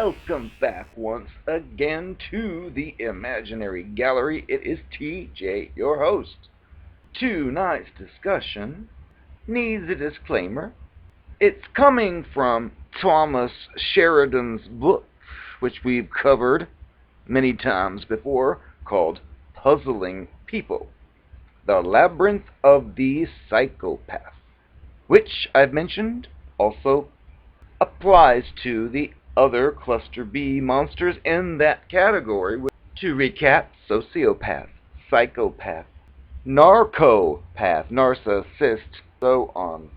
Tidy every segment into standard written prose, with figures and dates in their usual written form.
welcome back once again to the Imaginary Gallery. It is TJ, your host. Tonight's discussion needs a disclaimer. It's coming from Thomas Sheridan's book, which we've covered many times before, called Puzzling People, The Labyrinth of the Psychopath, which I've mentioned also applies to the other cluster B monsters in that category. To recap: sociopath, psychopath, narcopath, narcissist, so on.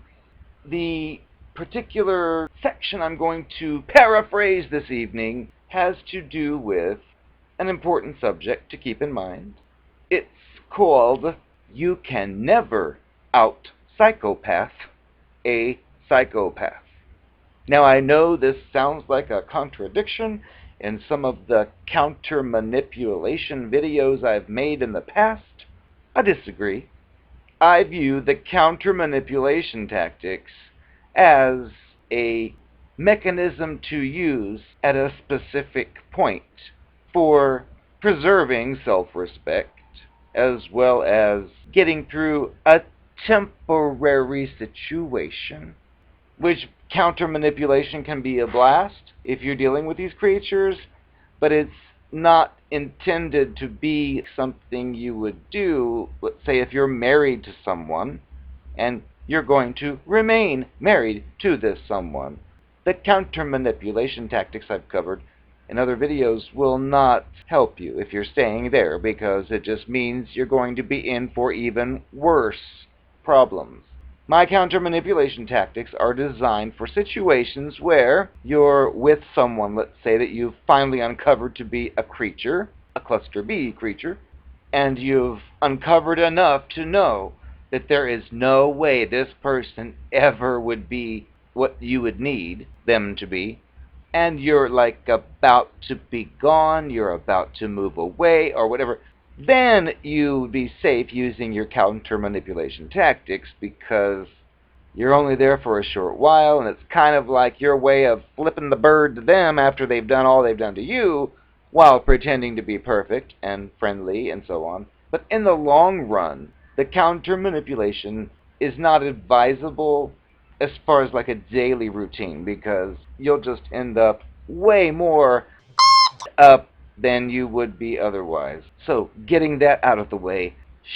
The particular section I'm going to paraphrase this evening has to do with an important subject to keep in mind. It's called You Can Never Out-Psychopath a Psychopath. Now, I know this sounds like a contradiction in some of the counter-manipulation videos I've made in the past. I disagree. I view the counter-manipulation tactics as a mechanism to use at a specific point for preserving self-respect, as well as getting through a temporary situation, which counter-manipulation can be a blast if you're dealing with these creatures, but it's not intended to be something you would do, let's say, if you're married to someone and you're going to remain married to this someone. The counter-manipulation tactics I've covered in other videos will not help you if you're staying there, because it just means you're going to be in for even worse problems. My counter-manipulation tactics are designed for situations where you're with someone, let's say, that you've finally uncovered to be a creature, a cluster B creature, and you've uncovered enough to know that there is no way this person ever would be what you would need them to be, and you're like about to be gone, you're about to move away, or whatever. Then you would be safe using your counter-manipulation tactics, because you're only there for a short while, and it's kind of like your way of flipping the bird to them after they've done all they've done to you, while pretending to be perfect and friendly and so on. But in the long run, the counter-manipulation is not advisable as far as like a daily routine, because you'll just end up way more up than you would be otherwise. So, getting that out of the way,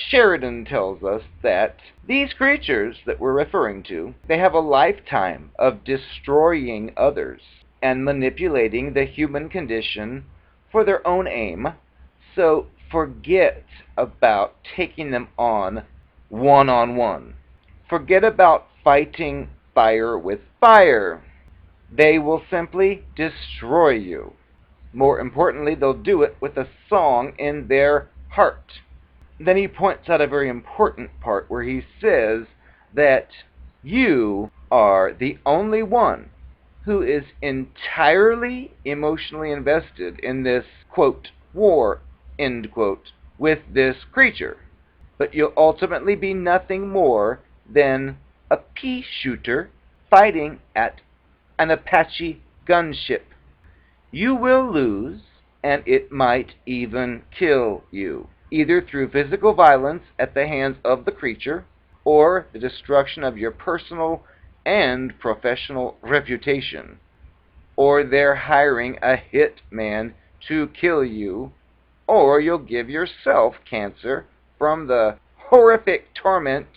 Sheridan tells us that these creatures that we're referring to, they have a lifetime of destroying others and manipulating the human condition for their own aim. So forget about taking them on one-on-one. Forget about fighting fire with fire. They will simply destroy you. More importantly, they'll do it with a song in their heart. Then he points out a very important part where he says that you are the only one who is entirely emotionally invested in this, quote, war, end quote, with this creature. But you'll ultimately be nothing more than a pea shooter fighting at an Apache gunship. You will lose, and it might even kill you, either through physical violence at the hands of the creature, or the destruction of your personal and professional reputation, or they're hiring a hitman to kill you, or you'll give yourself cancer from the horrific torment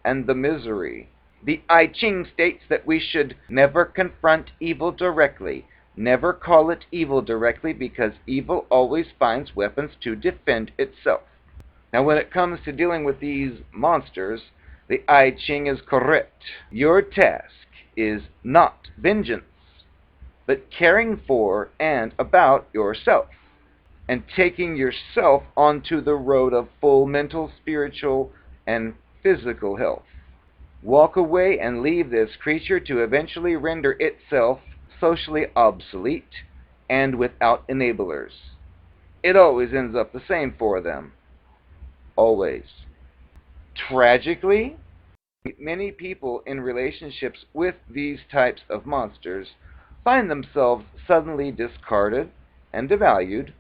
and the misery. The I Ching states that we should never confront evil directly. Never call it evil directly, because evil always finds weapons to defend itself. Now, when it comes to dealing with these monsters, the I Ching is correct. Your task is not vengeance, but caring for and about yourself, and taking yourself onto the road of full mental, spiritual, and physical health. Walk away and leave this creature to eventually render itself socially obsolete and without enablers. It always ends up the same for them. Always. Tragically, many people in relationships with these types of monsters find themselves suddenly discarded and devalued.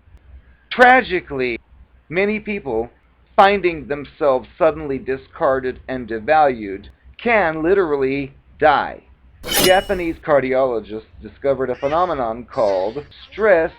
Tragically, many people finding themselves suddenly discarded and devalued can literally die. Japanese cardiologists discovered a phenomenon called stress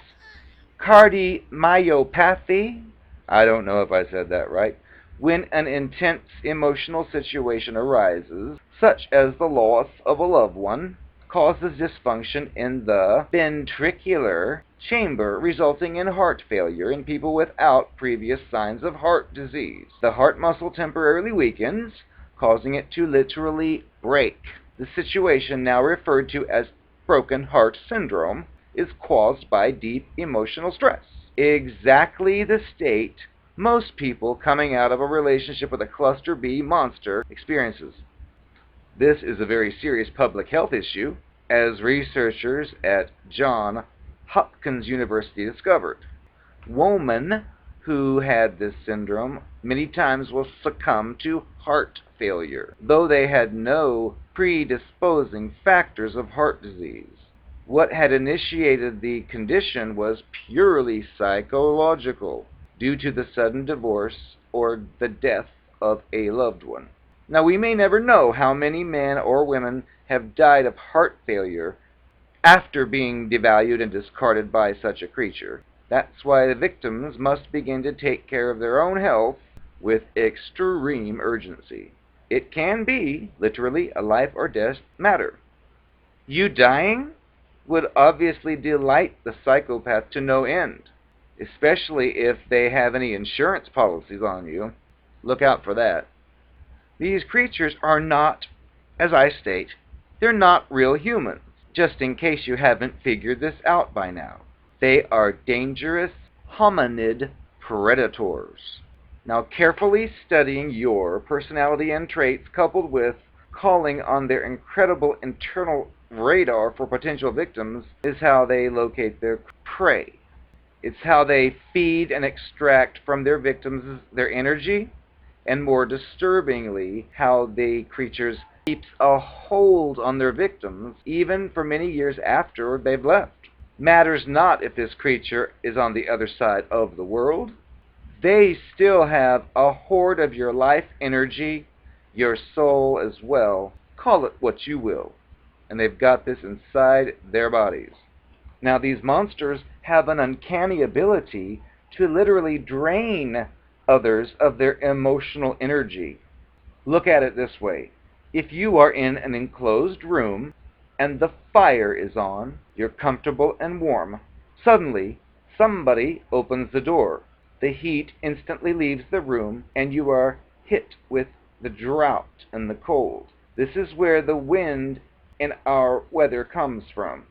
cardiomyopathy. I don't know if I said that right. When an intense emotional situation arises, such as the loss of a loved one, causes dysfunction in the ventricular chamber, resulting in heart failure in people without previous signs of heart disease. The heart muscle temporarily weakens, causing it to literally break. The situation, now referred to as broken heart syndrome, is caused by deep emotional stress. Exactly the state most people coming out of a relationship with a cluster B monster experiences. This is a very serious public health issue, as researchers at Johns Hopkins University discovered. Women who had this syndrome many times will succumb to heart failure, though they had no predisposing factors of heart disease. What had initiated the condition was purely psychological, due to the sudden divorce or the death of a loved one. Now, we may never know how many men or women have died of heart failure after being devalued and discarded by such a creature. That's why the victims must begin to take care of their own health with extreme urgency. It can be, literally, a life or death matter. You dying would obviously delight the psychopath to no end, especially if they have any insurance policies on you. Look out for that. These creatures are not, as I state, they're not real humans, just in case you haven't figured this out by now. They are dangerous hominid predators. Now, carefully studying your personality and traits, coupled with calling on their incredible internal radar for potential victims, is how they locate their prey. It's how they feed and extract from their victims their energy, and more disturbingly, how the creatures keeps a hold on their victims even for many years after they've left. Matters not if this creature is on the other side of the world. They still have a hoard of your life energy, your soul as well. Call it what you will. And they've got this inside their bodies. Now, these monsters have an uncanny ability to literally drain others of their emotional energy. Look at it this way. If you are in an enclosed room and the fire is on, you're comfortable and warm. Suddenly, somebody opens the door. The heat instantly leaves the room and you are hit with the drought and the cold. This is where the wind in our weather comes from.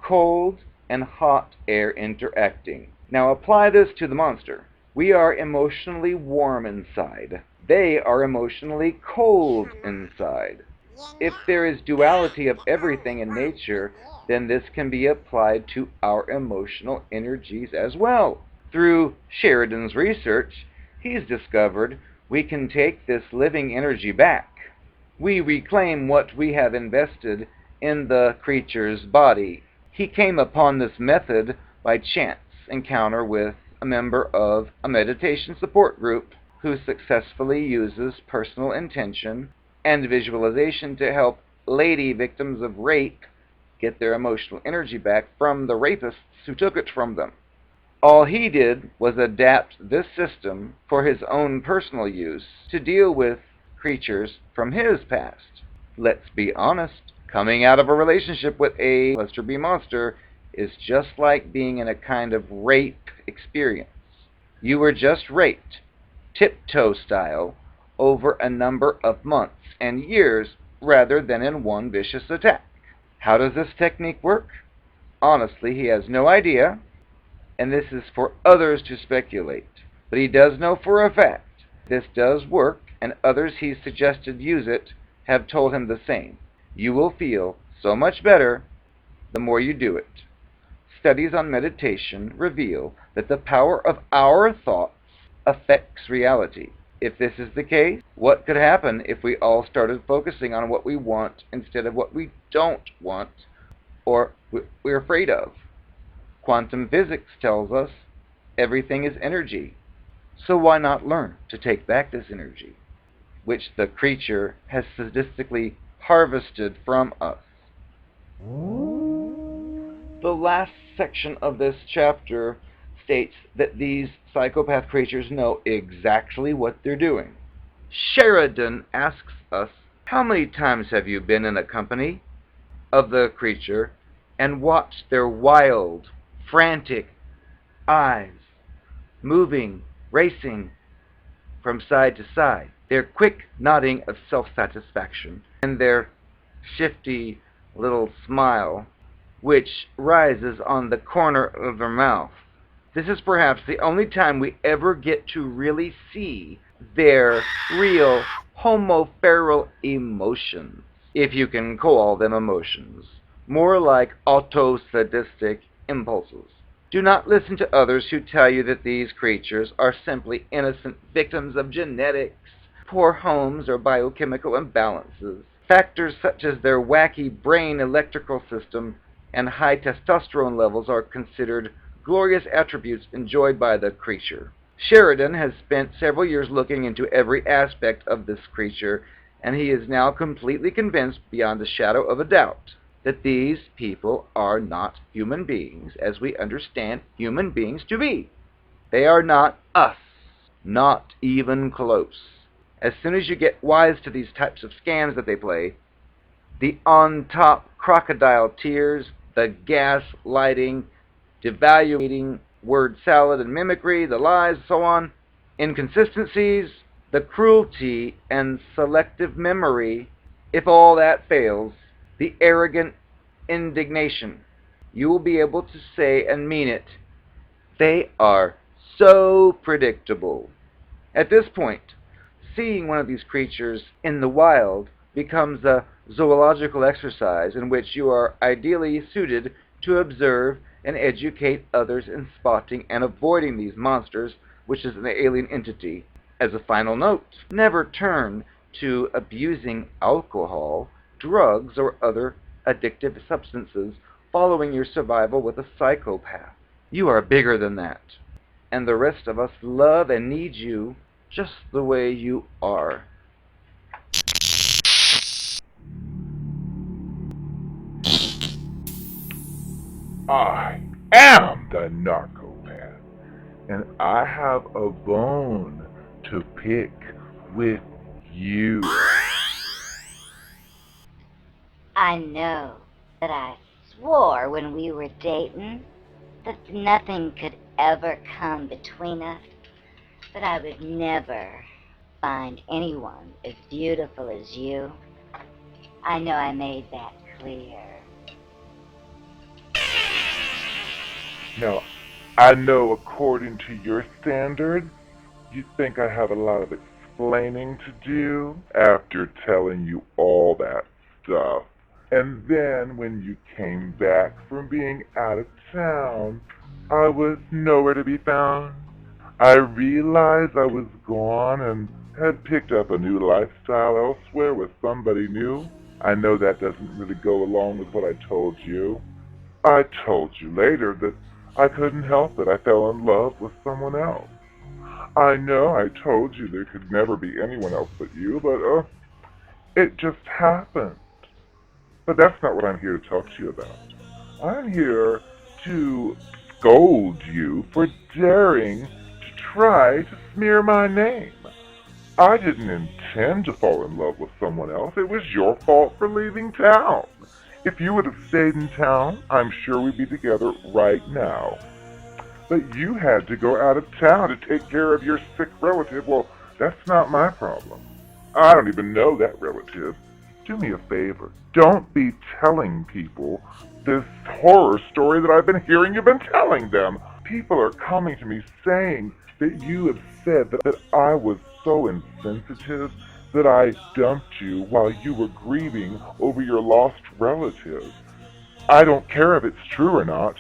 Cold and hot air interacting. Now apply this to the monster. We are emotionally warm inside. They are emotionally cold inside. If there is duality of everything in nature, then this can be applied to our emotional energies as well. Through Sheridan's research, he's discovered we can take this living energy back. We reclaim what we have invested in the creature's body. He came upon this method by chance encounter with a member of a meditation support group who successfully uses personal intention and visualization to help lady victims of rape get their emotional energy back from the rapists who took it from them. All he did was adapt this system for his own personal use to deal with creatures from his past. Let's be honest, coming out of a relationship with a cluster B monster is just like being in a kind of rape experience. You were just raped, tiptoe style, over a number of months and years rather than in one vicious attack. How does this technique work? Honestly, he has no idea, and this is for others to speculate. But he does know for a fact this does work, and others he's suggested use it have told him the same. You will feel so much better the more you do it. Studies on meditation reveal that the power of our thoughts affects reality. If this is the case, what could happen if we all started focusing on what we want instead of what we don't want? or we're afraid of. Quantum physics tells us everything is energy. So why not learn to take back this energy, which the creature has sadistically harvested from us? The last section of this chapter states that these psychopath creatures know exactly what they're doing. Sheridan asks us, how many times have you been in a company of the creature and watched their wild, frantic eyes moving, racing from side to side, their quick nodding of self-satisfaction, and their shifty little smile, which rises on the corner of their mouth? This is perhaps the only time we ever get to really see their real homoferal emotions, if you can call them emotions, more like auto-sadistic impulses. Do not listen to others who tell you that these creatures are simply innocent victims of genetics, poor homes, or biochemical imbalances. Factors such as their wacky brain electrical system and high testosterone levels are considered glorious attributes enjoyed by the creature. Sheridan has spent several years looking into every aspect of this creature, and he is now completely convinced beyond a shadow of a doubt that these people are not human beings as we understand human beings to be. They are not us, not even close. As soon as you get wise to these types of scams that they play, the on-top crocodile tears, the gaslighting, devaluating word salad and mimicry, the lies, so on, inconsistencies, the cruelty and selective memory, if all that fails, the arrogant indignation, you will be able to say and mean it. They are so predictable. At this point, seeing one of these creatures in the wild becomes a zoological exercise in which you are ideally suited to observe and educate others in spotting and avoiding these monsters, which is an alien entity. As a final note, never turn to abusing alcohol, drugs, or other addictive substances following your survival with a psychopath. You are bigger than that, and the rest of us love and need you just the way you are. I am the Narcopath, and I have a bone to pick with you. I know that I swore when we were dating that nothing could ever come between us, that I would never find anyone as beautiful as you. I know I made that clear. Now, I know according to your standards, you think I have a lot of explaining to do after telling you all that stuff. And then when you came back from being out of town, I was nowhere to be found. I realized I was gone and had picked up a new lifestyle elsewhere with somebody new. I know that doesn't really go along with what I told you. I told you later that I couldn't help it. I fell in love with someone else. I know I told you there could never be anyone else but you, but it just happened. But that's not what I'm here to talk to you about. I'm here to scold you for daring to try to smear my name. I didn't intend to fall in love with someone else. It was your fault for leaving town. If you would have stayed in town, I'm sure we'd be together right now. But you had to go out of town to take care of your sick relative. Well, that's not my problem. I don't even know that relative. Do me a favor. Don't be telling people this horror story that I've been hearing you've been telling them. People are coming to me saying that you have said that I was so insensitive that I dumped you while you were grieving over your lost relative. I don't care if it's true or not.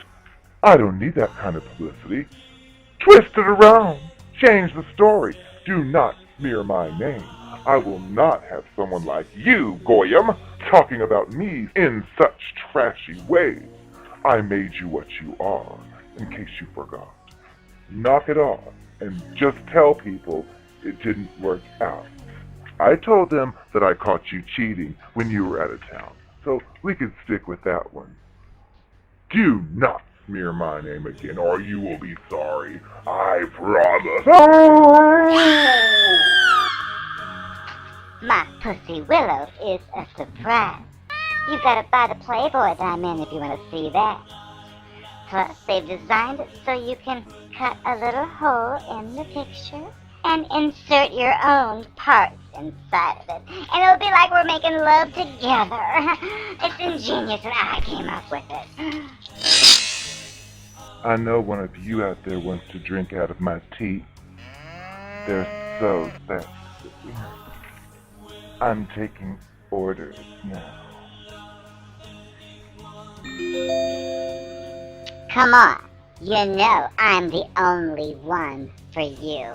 I don't need that kind of publicity. Twist it around. Change the story. Do not smear my name. I will not have someone like you, Goyam, talking about me in such trashy ways. I made you what you are, in case you forgot. Knock it off, and just tell people it didn't work out. I told them that I caught you cheating when you were out of town, so we could stick with that one. Do not smear my name again, or you will be sorry. I promise. My pussy Willow is a surprise. You gotta buy the Playboy that I'm in if you want to see that. Plus, they've designed it so you can cut a little hole in the picture and insert your own parts inside of it. And it'll be like we're making love together. It's ingenious and I came up with it. I know one of you out there wants to drink out of my tea. They're so sexy. I'm taking orders now. Come on. You know I'm the only one for you.